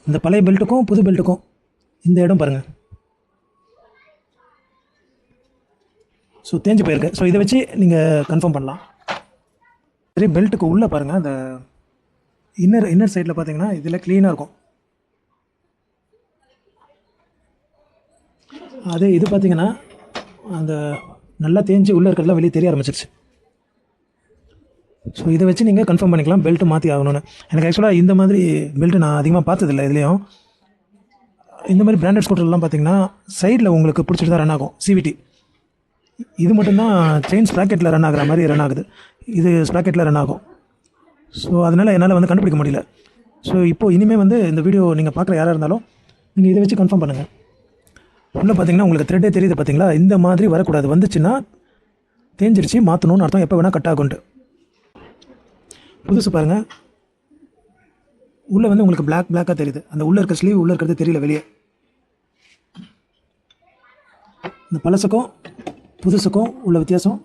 இந்த பழைய பெல்ட்டுக்கும் புது பெல்ட்டுக்கும் இந்த இடம் பாருங்கள். ஸோ தேஞ்சு போயிருக்கு. ஸோ இதை வச்சு நீங்கள் கன்ஃபார்ம் பண்ணலாம். சரி, பெல்ட்டுக்கு உள்ளே பாருங்கள், அந்த இன்னர் சைடில் பார்த்தீங்கன்னா இதில் க்ளீனாக இருக்கும். அதே இது பார்த்தீங்கன்னா அந்த நல்லா தேஞ்சு உள்ளே இருக்கிறதுலாம் வெளியே தெரிய ஆரம்பிச்சிருச்சு. ஸோ இதை வச்சு நீங்கள் கன்ஃபார்ம் பண்ணிக்கலாம் பெல்ட்டு மாற்றி ஆகணும்னு. எனக்கு ஆக்சுவலாக இந்த மாதிரி பெல்ட்டு நான் அதிகமாக பார்த்ததில்லை. இதுலேயும் இந்த மாதிரி பிராண்டட் ஸ்கூட்டர்லாம் பார்த்தீங்கன்னா சைடில் உங்களுக்கு பிடிச்சிட்டு தான் ரன் ஆகும். சிவிடி இது மட்டும்தான் செயின் ஸ்ப்ராக்கெட்டில் ரன் ஆகிற மாதிரி ரன் ஆகுது. இது ஸ்ப்ராக்கெட்டில் ரன் ஆகும். ஸோ அதனால் என்னால் வந்து கண்டுபிடிக்க முடியல. ஸோ இப்போது இனிமேல் வந்து இந்த வீடியோ நீங்கள் பார்க்குற யாராக இருந்தாலும் நீங்கள் இதை வச்சு கன்ஃபார்ம் பண்ணுங்கள். உள்ளே பார்த்தீங்கன்னா உங்களுக்கு த்ரெட்டே தெரியுது பார்த்தீங்களா? இந்த மாதிரி வரக்கூடாது. வந்துச்சுன்னா தேஞ்சிருச்சு, மாற்றணும்னு அர்த்தம். எப்போ வேணால் கட் ஆகுன்ட்டு. புதுசு பாருங்கள், உள்ளே வந்து உங்களுக்கு பிளாக்காக தெரியுது. அந்த உள்ளே இருக்க ஸ்லீவ் உள்ளே இருக்கிறது தெரியல வெளியே. இந்த பழசுக்கும் புதுசுக்கும் உள்ள வித்தியாசம்